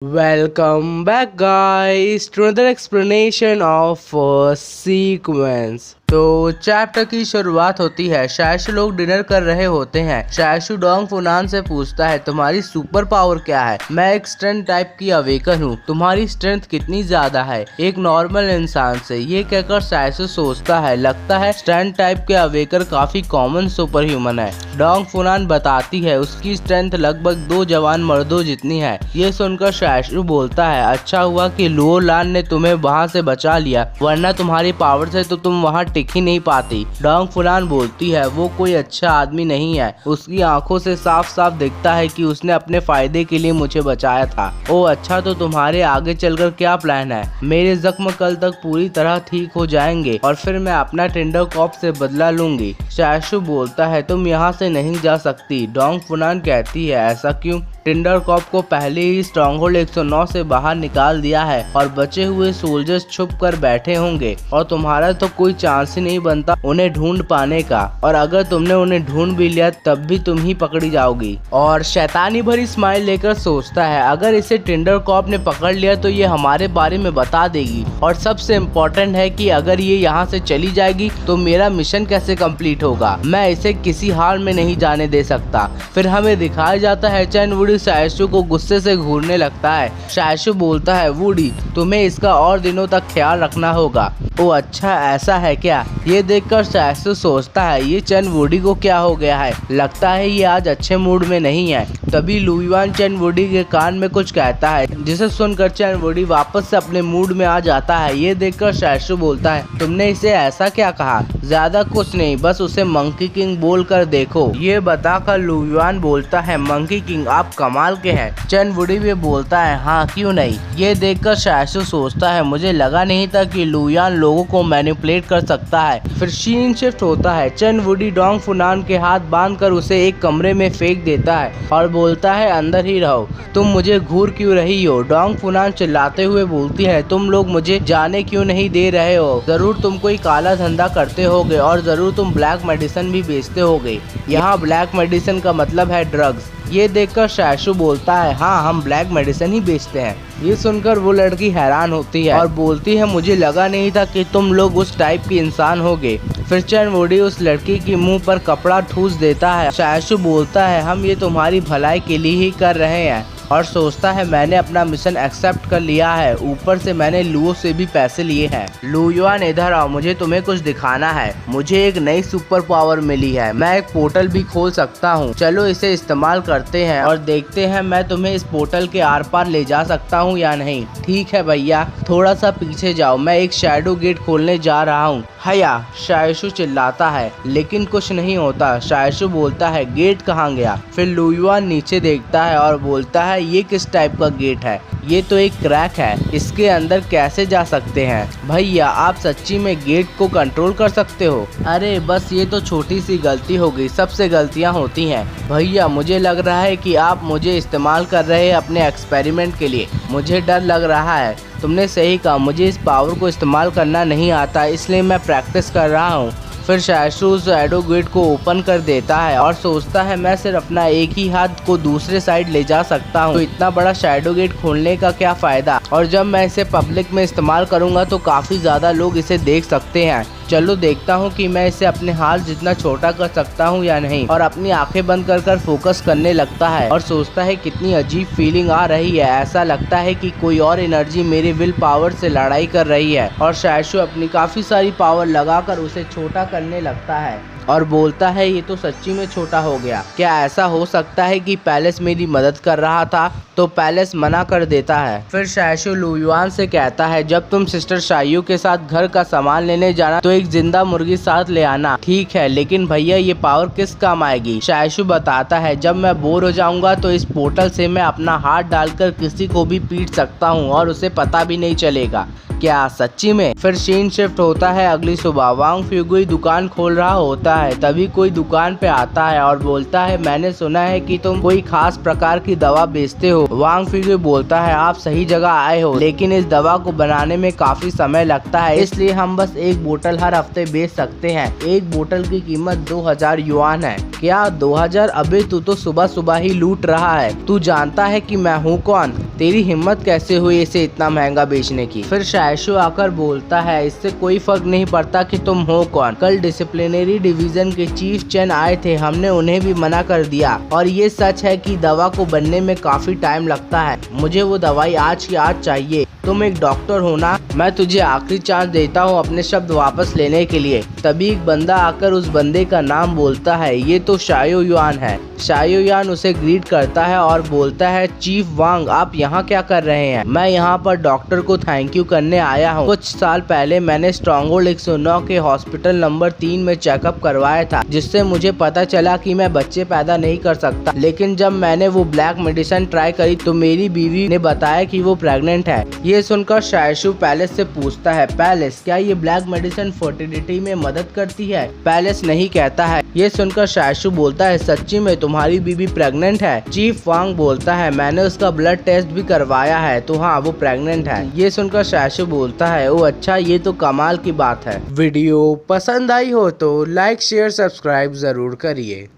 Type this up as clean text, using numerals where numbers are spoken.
Welcome back guys to another explanation of sequence। तो chapter की शुरुआत होती है। शायशु लोग डिनर कर रहे होते हैं। शायशु डोंग फुनान से पूछता है तुम्हारी सुपर पावर क्या है। मैं एक स्ट्रेंथ टाइप की अवेकन हूँ, तुम्हारी स्ट्रेंथ कितनी ज्यादा है एक नॉर्मल इंसान से। ये कहकर शायशु सोचता है लगता है स्ट्रेंथ टाइप के अवेकर काफी कॉमन सुपर ह्यूमन है। डोंग फुनान बताती है उसकी स्ट्रेंथ लगभग 2 जवान मर्दों जितनी है। ये सुनकर शायशु बोलता है अच्छा हुआ कि लुओ लान ने तुम्हें वहाँ से बचा लिया, वरना तुम्हारी पावर से तो तुम वहाँ टिक ही नहीं पाती। डोंग फुनान बोलती है वो कोई अच्छा आदमी नहीं है, उसकी आंखों से साफ साफ दिखता है कि उसने अपने फायदे के लिए मुझे बचाया था। ओ अच्छा, तो तुम्हारे आगे चलकर क्या प्लान है। मेरे जख्म कल तक पूरी तरह ठीक हो जाएंगे और फिर मैं अपना टिंडर कॉप से बदला लूंगी। शायशु बोलता है तुम यहाँ से नहीं जा सकती। डोंग फुनान कहती है ऐसा क्यों। टिंडर कॉप को पहले ही स्ट्रॉन्गहोल्ड 109 से बाहर निकाल दिया है और बचे हुए सोल्जर्स छुप कर बैठे होंगे और तुम्हारा तो कोई चांस ही नहीं बनता उन्हें ढूंढ पाने का, और अगर तुमने उन्हें ढूंढ भी लिया तब भी तुम ही पकड़ी जाओगी। और शैतानी भरी स्माइल लेकर सोचता है अगर इसे टिंडर कॉप ने पकड़ लिया तो ये हमारे बारे में बता देगी, और सबसे इम्पोर्टेंट है कि अगर ये यहाँ से चली जाएगी तो मेरा मिशन कैसे कंप्लीट होगा। मैं इसे किसी हाल में नहीं जाने दे सकता। फिर हमें दिखाया जाता है चैन वुडी शायशु को गुस्से से घूरने लगता है। शायशु बोलता है वुडी तुम्हें इसका और दिनों तक ख्याल रखना होगा। ओ अच्छा ऐसा है क्या। ये देखकर शायशु सोचता है ये चैन वुडी को क्या हो गया है, लगता है ये आज अच्छे मूड में नहीं है। तभी लुईवान चैन वुडी के कान में कुछ कहता है जिसे सुनकर चैन वुडी वापस से अपने मूड में आ जाता है। ये देखकर शायशु बोलता है तुमने इसे ऐसा क्या कहा। ज्यादा कुछ नहीं, बस उसे मंकी किंग बोल कर देखो। ये बताकर लुईवान बोलता है मंकी किंग आप कमाल के हैं। चैन वुडी भी बोलता है हाँ क्यों नहीं। ये देखकर शायशु सोचता है मुझे लगा नहीं था कि लुईवान लोगों को मैनिपुलेट कर सकता है। फिर सीन शिफ्ट होता है। चैन वुडी डोंग फुनान के हाथ बांधकर उसे एक कमरे में फेंक देता है और बोलता है अंदर ही रहो, तुम मुझे घूर क्यों रही हो। डोंग फुनान चिल्लाते हुए बोलती है तुम लोग मुझे जाने क्यों नहीं दे रहे हो। जरूर तुम कोई काला धंधा करते होगे और जरूर तुम ब्लैक मेडिसिन भी बेचते होगे। यहाँ ब्लैक मेडिसिन का मतलब है ड्रग्स। ये देखकर शायशु बोलता है हाँ हम ब्लैक मेडिसिन ही बेचते हैं। ये सुनकर वो लड़की हैरान होती है और बोलती है मुझे लगा नहीं था कि तुम लोग उस टाइप की इंसान होगे। फिर चैन वुडी उस लड़की के मुंह पर कपड़ा ठूस देता है। शायशु बोलता है हम ये तुम्हारी भलाई के लिए ही कर रहे हैं, और सोचता है मैंने अपना मिशन एक्सेप्ट कर लिया है, ऊपर से मैंने लुओ से भी पैसे लिए हैं। लुयुआन इधर आओ, मुझे तुम्हें कुछ दिखाना है। मुझे एक नई सुपर पावर मिली है, मैं एक पोर्टल भी खोल सकता हूँ। चलो इसे इस्तेमाल करते हैं और देखते हैं मैं तुम्हें इस पोर्टल के आर पार ले जा सकता हूँ या नहीं। ठीक है भैया, थोड़ा सा पीछे जाओ, मैं एक शैडो गेट खोलने जा रहा हूँ। हया, शायशु चिल्लाता है लेकिन कुछ नहीं होता। शायशु बोलता है गेट कहाँ गया। फिर लुयुआन नीचे देखता है और बोलता है ये किस टाइप का गेट है, ये तो एक क्रैक है, इसके अंदर कैसे जा सकते हैं। भैया आप सच्ची में गेट को कंट्रोल कर सकते हो। अरे बस ये तो छोटी सी गलती हो गई, सबसे गलतियां होती हैं। भैया मुझे लग रहा है कि आप मुझे इस्तेमाल कर रहे हैं अपने एक्सपेरिमेंट के लिए, मुझे डर लग रहा है। तुमने सही कहा, मुझे इस पावर को इस्तेमाल करना नहीं आता, इसलिए मैं प्रैक्टिस कर रहा हूँ। फिर शायशु उस शैडो गेट को ओपन कर देता है और सोचता है मैं सिर्फ अपना एक ही हाथ को दूसरे साइड ले जा सकता हूँ, तो इतना बड़ा शैडो गेट खोलने का क्या फायदा। और जब मैं इसे पब्लिक में इस्तेमाल करूँगा तो काफ़ी ज़्यादा लोग इसे देख सकते हैं। चलो देखता हूँ कि मैं इसे अपने हाथ जितना छोटा कर सकता हूँ या नहीं। और अपनी आंखें बंद कर फोकस करने लगता है और सोचता है कितनी अजीब फीलिंग आ रही है। ऐसा लगता है कि कोई और एनर्जी मेरे विल पावर से लड़ाई कर रही है। और शायशु अपनी काफ़ी सारी पावर लगाकर उसे छोटा करने लगता है और बोलता है ये तो सच्ची में छोटा हो गया। क्या ऐसा हो सकता है कि पैलेस मेरी मदद कर रहा था। तो पैलेस मना कर देता है। फिर शायशु लुयुआन से कहता है जब तुम सिस्टर शायू के साथ घर का सामान लेने जाना तो एक जिंदा मुर्गी साथ ले आना। ठीक है, लेकिन भैया ये पावर किस काम आएगी। शायशु बताता है जब मैं बोर हो जाऊंगा तो इस पोर्टल से मैं अपना हाथ डालकर किसी को भी पीट सकता हूँ और उसे पता भी नहीं चलेगा। क्या सच्ची में? फिर सीन शिफ्ट होता है अगली सुबह। वांग फ्यूगुई दुकान खोल रहा होता है, तभी कोई दुकान पे आता है और बोलता है मैंने सुना है कि तुम कोई खास प्रकार की दवा बेचते हो। वांग फ्यूगुई बोलता है आप सही जगह आए हो, लेकिन इस दवा को बनाने में काफी समय लगता है, इसलिए हम बस एक बोतल हर हफ्ते बेच सकते हैं। एक बोतल की कीमत 2000 युआन है। क्या 2000? अबे तू तो सुबह सुबह ही लूट रहा है। तू जानता है कि मैं हूँ कौन? तेरी हिम्मत कैसे हुई इसे इतना महंगा बेचने की? फिर शायशु आकर बोलता है इससे कोई फर्क नहीं पड़ता कि तुम हो कौन। कल डिसिप्लिनरी डिवीजन के चीफ चेन आए थे, हमने उन्हें भी मना कर दिया। और ये सच है कि दवा को बनने में काफी टाइम लगता है। मुझे वो दवाई आज की आज चाहिए। तुम एक डॉक्टर हो ना, मैं तुझे आखिरी चांस देता हूँ अपने शब्द वापस लेने के लिए। तभी एक बंदा आकर उस बंदे का नाम बोलता है, ये तो शायो युआन है। शायो युआन उसे ग्रीट करता है और बोलता है चीफ वांग आप यहाँ क्या कर रहे हैं? मैं यहाँ पर डॉक्टर को थैंक यू करने आया हूँ। कुछ साल पहले मैंने स्ट्रॉन्गहोल्ड 109 के हॉस्पिटल नंबर 3 में चेकअप करवाया था, जिससे मुझे पता चला कि मैं बच्चे पैदा नहीं कर सकता। लेकिन जब मैंने वो ब्लैक मेडिसिन ट्राई करी तो मेरी बीवी ने बताया कि वो प्रेग्नेंट है। ये सुनकर शायशु पैलेस से पूछता है पैलेस क्या ये ब्लैक मेडिसिन फर्टिलिटी में मदद करती है? पैलेस नहीं कहता है। ये सुनकर शायशु बोलता है सच्ची में तुम्हारी बीबी प्रेग्नेंट है? चीफ वांग बोलता है मैंने उसका ब्लड टेस्ट भी करवाया है, तो हाँ वो प्रेग्नेंट है। ये सुनकर शायशु बोलता है ओ अच्छा, ये तो कमाल की बात है। वीडियो पसंद आई हो तो लाइक शेयर सब्सक्राइब जरूर करिए।